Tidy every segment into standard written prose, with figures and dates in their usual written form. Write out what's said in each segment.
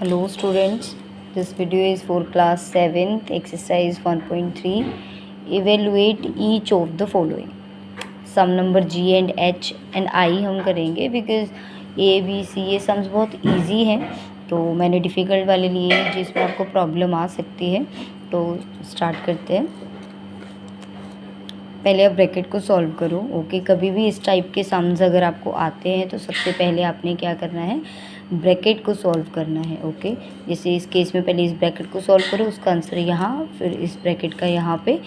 Hello students, this video is for class 7th exercise 1.3. Evaluate each of the following. Sum number G and H and I हम करेंगे because A B C ये sums बहुत easy हैं, तो मैंने difficult वाले लिए हैं जिसमें आपको प्रॉब्लम आ सकती है। तो स्टार्ट करते हैं। पहले आप ब्रैकेट को सॉल्व करो। ओके, कभी भी इस टाइप के सम्स अगर आपको आते हैं तो सबसे पहले आपने क्या करना है, ब्रैकेट को सॉल्व करना है। ओके, जैसे इस केस में पहले इस ब्रैकेट को सॉल्व करो, उसका आंसर यहाँ, फिर इस ब्रैकेट का यहाँ पे,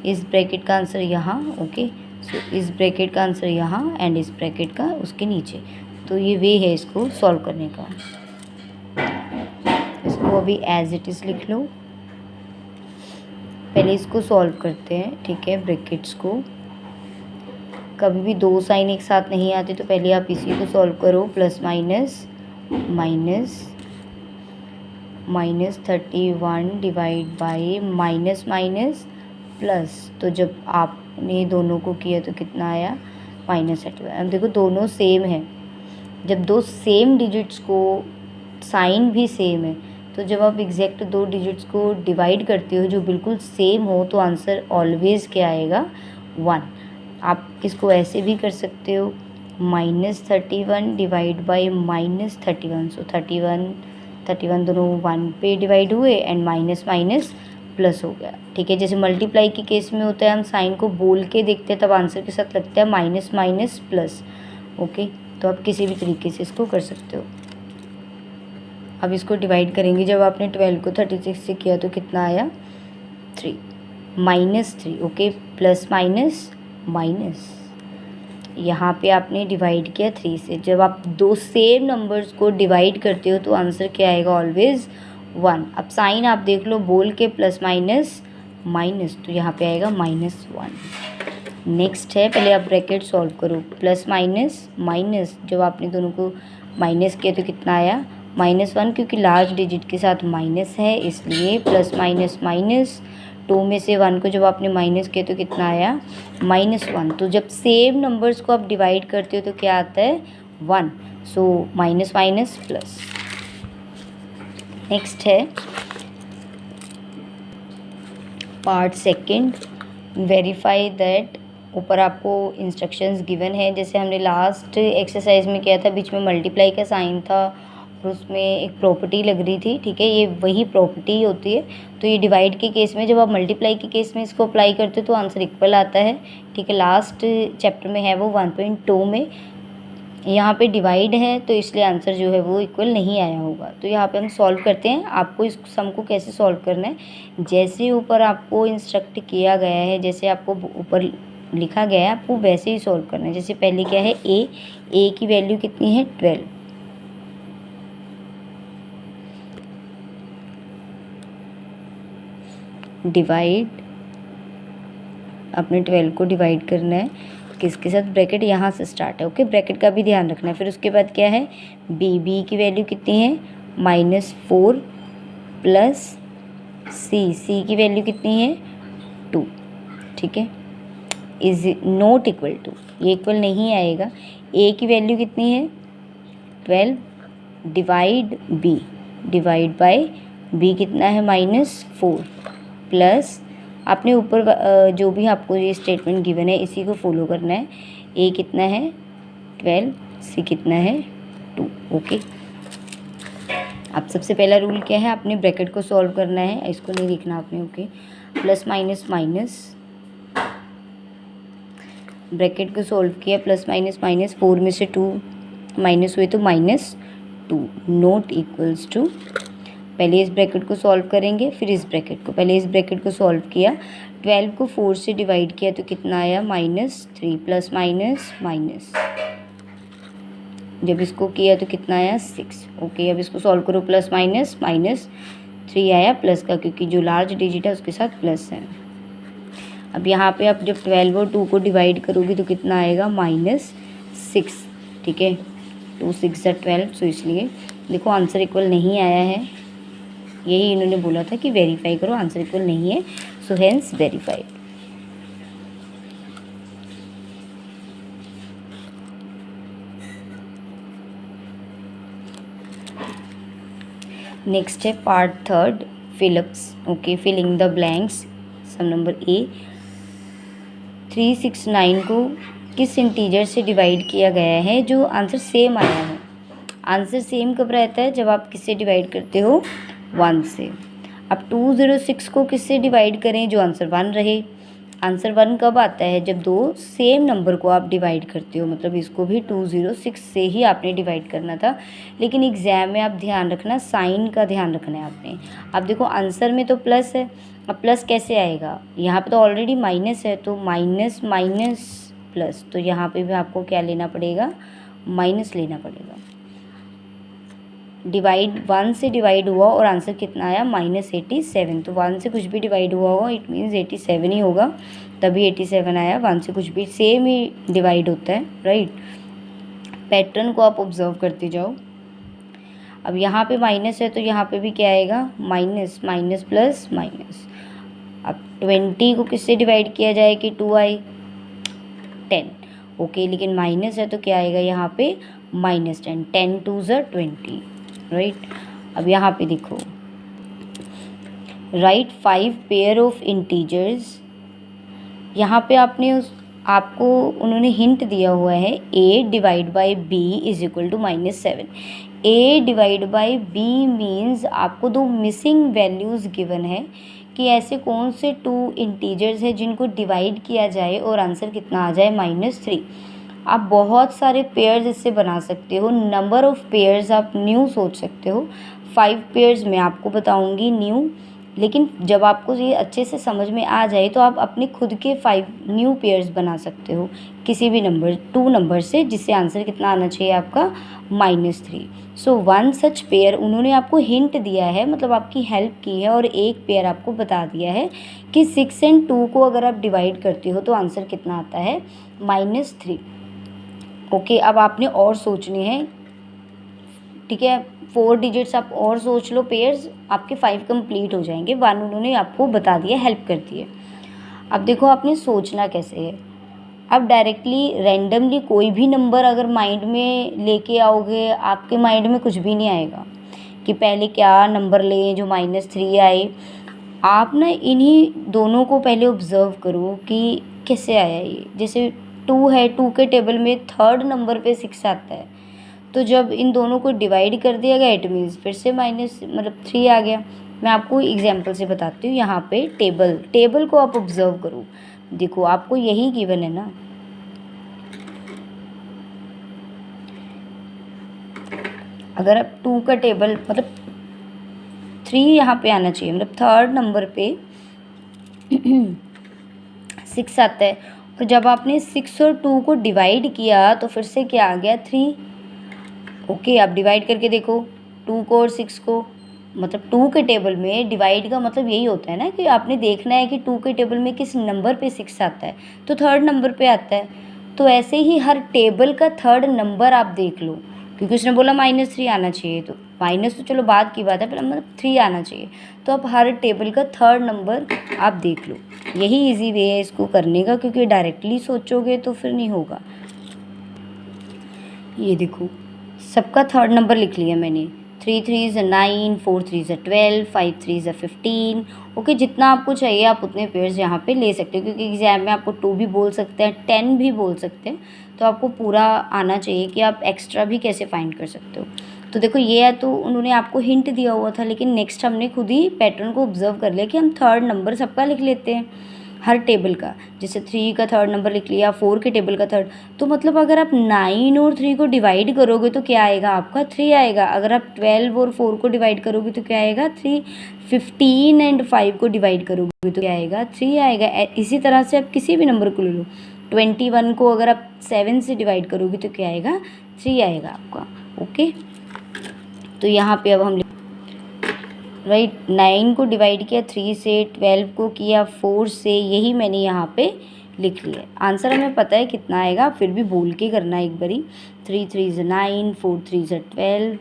इस ब्रैकेट का आंसर यहाँ। ओके, सो इस ब्रैकेट का आंसर यहाँ एंड इस ब्रैकेट का उसके नीचे। तो ये वे है इसको सॉल्व करने का। इसको अभी एज इट इज़ लिख लो। पहले इसको सॉल्व करते हैं, ठीक है। ब्रैकेट्स को कभी भी दो साइन एक साथ नहीं आते, तो पहले आप इसी को सॉल्व करो। Plus minus minus minus 31 divide by minus minus plus. तो जब आपने दोनों को किया तो कितना आया, -31। अब देखो दोनों सेम है। जब दो सेम डिजिट्स को, साइन भी सेम है, तो जब आप एग्जैक्ट दो डिजिट्स को डिवाइड करते हो जो बिल्कुल सेम हो, तो आंसर ऑलवेज़ क्या आएगा, 1। आप इसको ऐसे भी कर सकते हो, -31 डिवाइड बाय -31। सो 31 दोनों 1 पे डिवाइड हुए एंड माइनस माइनस प्लस हो गया, ठीक है। जैसे मल्टीप्लाई के केस में होता है, हम साइन को बोल के देखते हैं तब आंसर के साथ लगता है माइनस माइनस प्लस। ओके, तो आप किसी भी तरीके से इसको कर सकते हो। अब इसको डिवाइड करेंगे। जब आपने 12 को 36 से किया तो कितना आया, 3 -3। ओके, प्लस माइनस माइनस, यहाँ पे आपने डिवाइड किया 3 से। जब आप दो सेम नंबर्स को डिवाइड करते हो तो आंसर क्या आएगा, ऑलवेज 1। अब साइन आप देख लो, बोल के प्लस माइनस माइनस, तो यहाँ पे आएगा -1। नेक्स्ट है, पहले आप ब्रैकेट सॉल्व करो। प्लस माइनस माइनस, जब आपने दोनों को माइनस किया तो कितना आया, -1, क्योंकि लार्ज डिजिट के साथ माइनस है इसलिए प्लस माइनस माइनस। 2 में से 1 को जब आपने माइनस किया तो कितना आया, -1। तो जब सेम नंबर्स को आप डिवाइड करते हो तो क्या आता है, 1। So minus minus plus. Next है पार्ट सेकंड, वेरीफाई दैट। ऊपर आपको इंस्ट्रक्शंस गिवन है, जैसे हमने लास्ट एक्सरसाइज में किया था, बीच में मल्टीप्लाई का साइन था और उसमें एक प्रॉपर्टी लग रही थी, ठीक है। ये वही प्रॉपर्टी होती है। तो ये डिवाइड के केस में, जब आप मल्टीप्लाई के केस में इसको अप्लाई करते हो तो आंसर इक्वल आता है, ठीक है। लास्ट चैप्टर में है वो 1.2 में। यहाँ पे डिवाइड है तो इसलिए आंसर जो है वो इक्वल नहीं आया होगा। तो यहाँ पे हम सॉल्व करते हैं। आपको इस सम को कैसे सॉल्व करना है, जैसे ऊपर आपको इंस्ट्रक्ट किया गया है, जैसे आपको ऊपर लिखा गया है, आपको वैसे ही सॉल्व करना है। जैसे पहले क्या है, ए की वैल्यू कितनी है, 12। डिवाइड, अपने 12 को डिवाइड करना है किसके साथ, ब्रैकेट यहाँ से स्टार्ट है। ओके, ब्रैकेट का भी ध्यान रखना है। फिर उसके बाद क्या है, बी की वैल्यू कितनी है, -4 प्लस सी की वैल्यू कितनी है, 2, ठीक है। इज नॉट इक्वल टू, ये इक्वल नहीं आएगा। ए की वैल्यू कितनी है, 12 divide b, divide by b कितना है, -4 प्लस, आपने ऊपर जो भी आपको ये स्टेटमेंट गिवन है इसी को फॉलो करना है। ए कितना है, 12, सी कितना है, 2। ओके, अब सबसे पहला रूल क्या है, आपने ब्रैकेट को सॉल्व करना है, इसको नहीं लिखना आपने। Okay, plus minus minus, bracket को सॉल्व किया, प्लस माइनस माइनस, 4 में से 2 माइनस हुए तो -2, नॉट इक्वल्स टू। पहले इस ब्रैकेट को सॉल्व करेंगे फिर इस ब्रैकेट को। पहले इस ब्रैकेट को सॉल्व किया, 12 को 4 से डिवाइड किया तो कितना आया, -3, प्लस माइनस माइनस। जब इसको किया तो कितना आया, 6। ओके, अब इसको सॉल्व करो, प्लस माइनस माइनस, 3 आया प्लस का, क्योंकि जो लार्ज डिजिट है उसके साथ प्लस है। अब यहाँ पे आप जब 12 और 2 को डिवाइड करोगे तो कितना आएगा, -6, ठीक है। 2 6 12, सो इसलिए देखो आंसर इक्वल नहीं आया है। यही इन्होंने बोला था कि वेरीफाई करो, आंसर इक्वल नहीं है, सो हेंस वेरीफाई। नेक्स्ट है part third, fill ups. Okay, filling the blanks. Some number a, 369 को किस इंटीजर से डिवाइड किया गया है जो आंसर सेम आया है। आंसर सेम कब रहता है, जब आप किससे डिवाइड करते हो, 1 से। अब 206 को किससे डिवाइड करें जो आंसर 1 रहे। आंसर 1 कब आता है, जब दो सेम नंबर को आप डिवाइड करते हो, मतलब इसको भी 206 से ही आपने डिवाइड करना था, लेकिन एग्जाम में आप ध्यान रखना, साइन का ध्यान रखना है आपने। अब देखो आंसर में तो प्लस है, अब प्लस कैसे आएगा, यहाँ पे तो ऑलरेडी माइनस है, तो माइनस माइनस प्लस, तो यहाँ पे भी आपको क्या लेना पड़ेगा, माइनस लेना पड़ेगा। डिवाइड 1 से डिवाइड हुआ और आंसर कितना आया, -87। तो 1 से कुछ भी डिवाइड हुआ होगा, इट मीन्स 87 ही होगा, तभी 87 आया। 1 से कुछ भी सेम ही डिवाइड होता है, राइट। पैटर्न को आप ऑब्जर्व करते जाओ। अब यहाँ पे माइनस है तो यहाँ पे भी क्या आएगा, माइनस माइनस प्लस माइनस। अब 20 को किससे डिवाइड किया जाए कि 2 आए, 10। ओके, लेकिन माइनस है तो क्या आएगा यहाँ पे, -10। 10 2 ज़ 20, राइट। अब यहाँ पे देखो, राइट 5 पेयर ऑफ इंटीजर्स। यहाँ पे आपको उन्होंने हिंट दिया हुआ है, a divide by b is equal to -7। a divide by b means आपको दो मिसिंग वैल्यूज़ गिवन है कि ऐसे कौन से 2 इंटीजर्स हैं जिनको डिवाइड किया जाए और आंसर कितना आ जाए, -3। आप बहुत सारे पेयर्स इससे बना सकते हो, नंबर ऑफ़ पेयर्स आप न्यू सोच सकते हो। 5 पेयर्स मैं आपको बताऊंगी न्यू, लेकिन जब आपको ये अच्छे से समझ में आ जाए तो आप अपने खुद के 5 न्यू पेयर्स बना सकते हो किसी भी नंबर 2 नंबर से, जिससे आंसर कितना आना चाहिए आपका, -3। सो 1 सच पेयर उन्होंने आपको हिंट दिया है, मतलब आपकी हेल्प की है, और एक पेयर आपको बता दिया है कि 6 और 2 को अगर आप डिवाइड करते हो तो आंसर कितना आता है, -3। ओके, अब आपने और सोचने हैं, ठीक है, 4 डिजिट्स आप और सोच लो पेयर्स, आपके 5 कंप्लीट हो जाएंगे। 1 उन्होंने आपको बता दिया, हेल्प कर दी है। अब देखो आपने सोचना कैसे है। अब डायरेक्टली रैंडमली कोई भी नंबर अगर माइंड में लेके आओगे, आपके माइंड में कुछ भी नहीं आएगा कि पहले क्या नंबर लें जो -3 आए। आप ना इन्हीं दोनों को पहले ऑब्ज़र्व करो कि कैसे आया ये। जैसे 2 है, 2 के टेबल में 3rd नंबर पे 6 आता है, तो जब इन दोनों को डिवाइड कर दिया गया, इट मीन्स फिर से -3 आ गया। मैं आपको एग्जांपल से बताती हूँ। यहाँ पे टेबल को आप ऑब्जर्व करो, देखो आपको यही गिवन है ना। अगर आप 2 का टेबल, मतलब 3 यहाँ पे आना चाहिए, मतलब 3rd नंबर पे 6 आता है, और जब आपने 6 और 2 को डिवाइड किया तो फिर से क्या आ गया, 3। ओके, आप डिवाइड करके देखो 2 को और 6 को, मतलब 2 के टेबल में डिवाइड का मतलब यही होता है ना कि आपने देखना है कि 2 के टेबल में किस नंबर पे 6 आता है, तो 3rd नंबर पे आता है। तो ऐसे ही हर टेबल का 3rd नंबर आप देख लो, क्योंकि उसने बोला -3 आना चाहिए, तो माइनस तो चलो बाद की बात है, पर मतलब 3 आना चाहिए। तो आप हर टेबल का 3rd नंबर आप देख लो, यही इजी वे है इसको करने का, क्योंकि डायरेक्टली सोचोगे तो फिर नहीं होगा। ये देखो सबका 3rd नंबर लिख लिया मैंने। 3 3 ज़ 9, 4 3 ज़ 12, 5 3 ज़ 15। ओके, जितना आपको चाहिए आप उतने पेयर्स यहाँ पे ले सकते हो, क्योंकि एग्जाम में आपको 2 भी बोल सकते हैं, 10 भी बोल सकते हैं, तो आपको पूरा आना चाहिए कि आप एक्स्ट्रा भी कैसे फाइंड कर सकते हो। तो देखो ये है, तो उन्होंने आपको हिंट दिया हुआ था, लेकिन नेक्स्ट हमने खुद ही पैटर्न को ऑब्जर्व कर लिया कि हम 3rd नंबर सबका लिख लेते हैं हर टेबल का। जैसे 3 का 3rd नंबर लिख लिया, 4 के टेबल का 3rd, तो मतलब अगर आप 9 और 3 को डिवाइड करोगे तो क्या आएगा आपका, 3 आएगा। अगर आप 12 और 4 को डिवाइड करोगे तो क्या आएगा, 3। 15 एंड 5 को डिवाइड करोगे तो क्या आएगा, 3 आएगा। इसी तरह से आप किसी भी नंबर को ले लो। 21 को अगर आप 7 से डिवाइड करोगे तो क्या आएगा, 3 आएगा आपका। ओके, तो यहाँ पे अब हम राइट 9 को डिवाइड किया 3 से, 12 को किया 4 से, यही मैंने यहाँ पे लिख लिया। आंसर हमें पता है कितना आएगा, फिर भी बोल के करना एक बारी। 3 3 ज़ 9, 4 3 ज़ 12,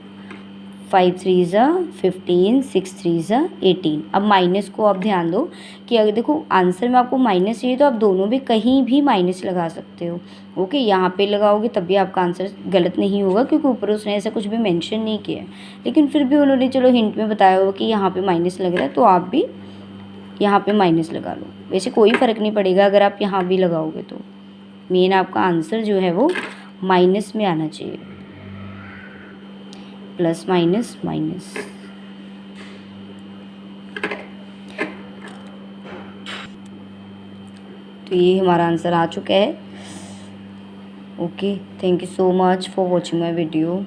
5 3 ज़ा 15, 6 3 ज़ा 18। अब माइनस को आप ध्यान दो कि अगर देखो आंसर में आपको माइनस चाहिए तो आप दोनों भी कहीं भी माइनस लगा सकते हो। ओके, यहाँ पे लगाओगे तब भी आपका आंसर गलत नहीं होगा क्योंकि ऊपर उसने ऐसा कुछ भी मेंशन नहीं किया है, लेकिन फिर भी उन्होंने चलो हिंट में बताया हो कि यहाँ पे माइनस लग रहा है तो आप भी यहाँ पे माइनस लगा लो। वैसे कोई फ़र्क नहीं पड़ेगा अगर आप यहाँ भी लगाओगे तो, मेन आपका आंसर जो है वो माइनस में आना चाहिए, प्लस माइनस माइनस। तो ये हमारा आंसर आ चुका है। Okay, thank you so much for watching my video.